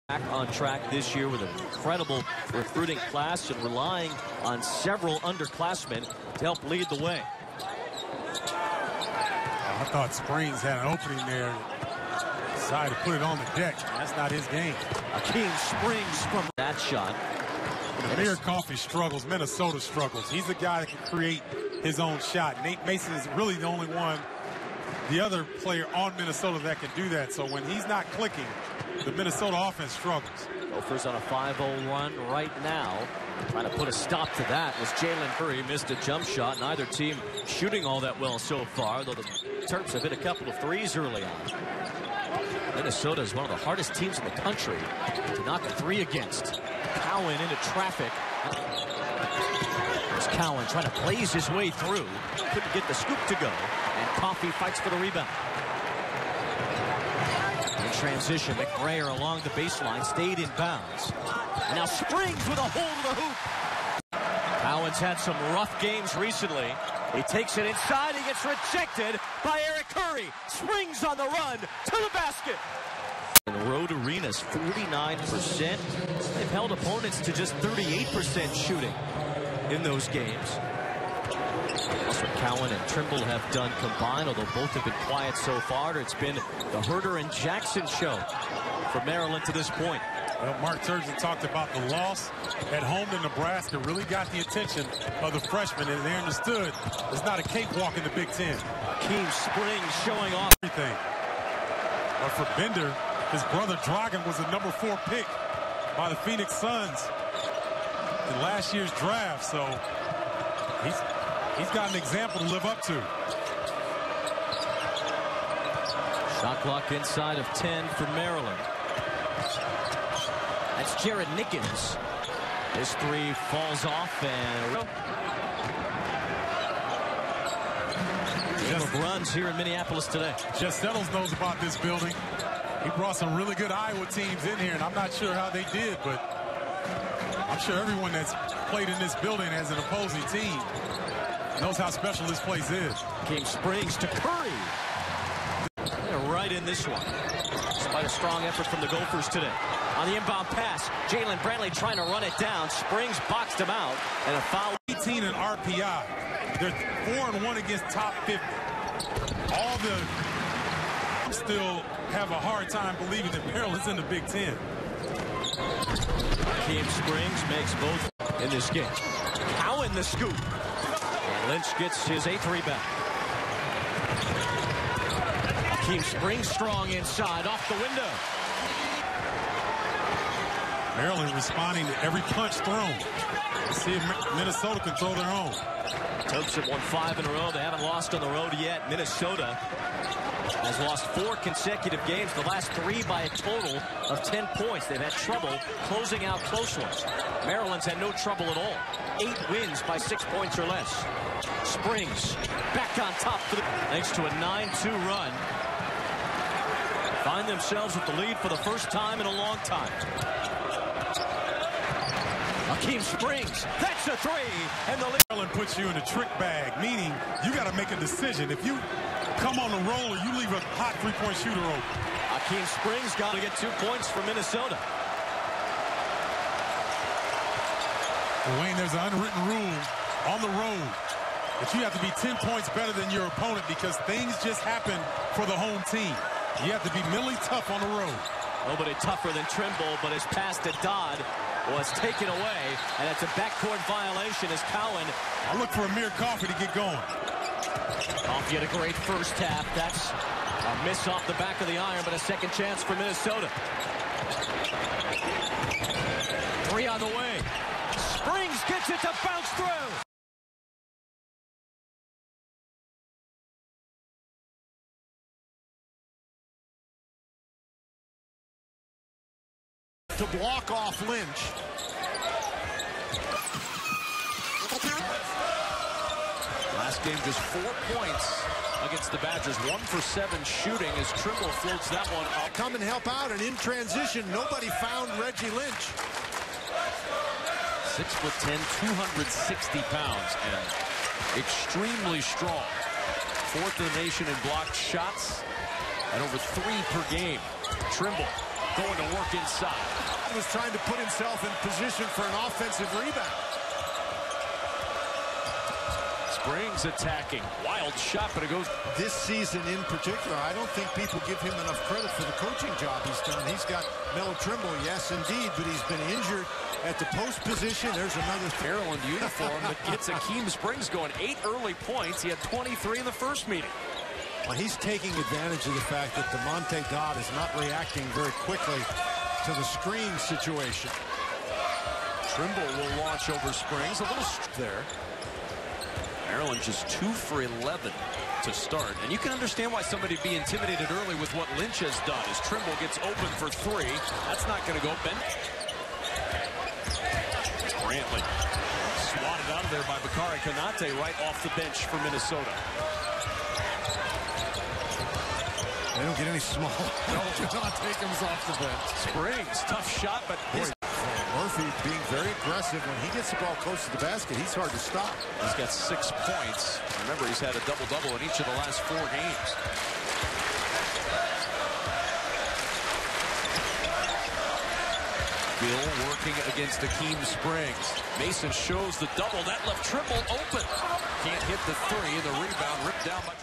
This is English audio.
Back on track this year with an incredible recruiting class and relying on several underclassmen to help lead the way. I thought Springs had an opening there. Decided to put it on the deck. That's not his game. Akeem springs from that shot. Amir Coffey struggles. Minnesota struggles. He's the guy that can create his own shot. Nate Mason is really the only one, the other player on Minnesota that can do that. So when he's not clicking, the Minnesota offense struggles. Gophers on a 5-0 run right now. Trying to put a stop to that was Jalen Curry. Missed a jump shot. Neither team shooting all that well so far, though the Terps have hit a couple of threes early on. Minnesota is one of the hardest teams in the country to knock a three against. Cowan into traffic. There's Cowan trying to blaze his way through. Couldn't get the scoop to go. And Coffey fights for the rebound. In transition, McBrayer along the baseline, stayed in bounds. And now Springs with a hold of the hoop. Cowan's had some rough games recently. He takes it inside. He gets rejected by Eric Curry. Springs on the run to the basket. In the road arenas, 49%. They've held opponents to just 38% shooting in those games. That's what Cowan and Trimble have done combined, although both have been quiet so far. It's been the Herter and Jackson show for Maryland to this point. Well, Mark Turgeon talked about the loss at home to Nebraska really got the attention of the freshmen, and they understood it's not a cakewalk in the Big Ten. Akeem Springs showing off everything. But for Bender, his brother Dragan was the #4 pick by the Phoenix Suns in last year's draft, so he's got an example to live up to. Shot clock inside of 10 for Maryland. That's Jared Nickens. This three falls off and game of runs here in Minneapolis today. Jeff Settles knows about this building. He brought some really good Iowa teams in here, and I'm not sure how they did, but I'm sure everyone that's played in this building as an opposing team knows how special this place is. Akeem Springs to Curry. They're right in this one. Despite a strong effort from the Gophers today. On the inbound pass, Jalen Brantley trying to run it down. Springs boxed him out, and a foul. 18 in RPI. They're 4-1 against top 50. All the still have a hard time believing that Maryland's in the Big Ten. Akeem Springs makes both in this game. Cowan the scoop. And Lynch gets his 8th rebound. Akeem Springs strong inside, off the window. Maryland responding to every punch thrown. Let's see if Minnesota can throw their own. Terps have won 5 in a row. They haven't lost on the road yet. Minnesota has lost 4 consecutive games, the last 3 by a total of 10 points. They've had trouble closing out close ones. Maryland's had no trouble at all. 8 wins by 6 points or less. Springs back on top thanks to a 9-2 run. Find themselves with the lead for the first time in a long time. Akeem Springs, that's a 3, and the Maryland puts you in a trick bag, meaning you got to make a decision. If you come on the roll or you leave a hot three-point shooter open. Akeem Springs got to get 2 points for Minnesota. Well, Wayne, there's an unwritten rule on the road that you have to be 10 points better than your opponent because things just happen for the home team. You have to be mentally tough on the road. Nobody tougher than Trimble, but his pass to Dodd was taken away, and it's a backcourt violation as Cowan. I look for Amir Coffey to get going. Coffey had a great first half. That's a miss off the back of the iron, but a second chance for Minnesota. 3 on the way. Springs gets it to bounce through. To block off Lynch. Last game just 4 points against the Badgers. 1 for 7 shooting as Trimble floats that one up. Come and help out, and in transition, nobody found Reggie Lynch. 6'10", 260 pounds, and extremely strong. 4th in the nation in blocked shots, and over 3 per game. Trimble going to work inside. Todd was trying to put himself in position for an offensive rebound. Springs attacking. Wild shot, but it goes. This season in particular, I don't think people give him enough credit for the coaching job he's done. He's got MELO TRIMBLE, yes, indeed, but he's been injured at the post position. There's another Maryland uniform that gets Akeem Springs going. 8 early points. He had 23 in the first meeting. Well, he's taking advantage of the fact that DeMonte Dodd is not reacting very quickly to the screen situation. Trimble will launch over Springs. A little there. Maryland just 2 for 11 to start. And you can understand why somebody would be intimidated early with what Lynch has done as Trimble gets open for 3. That's not going to go. Ben Brantley swatted out of there by Bakari Konate right off the bench for Minnesota. They don't get any smaller. No, Konate comes off the bench. Springs, tough shot, but Murphy being very aggressive. When he gets the ball close to the basket, he's hard to stop. He's got 6 points. Remember, he's had a double-double in each of the last 4 games. Bill working against Akeem Springs. Mason shows the double. That left Trimble open. Can't hit the 3. The rebound ripped down by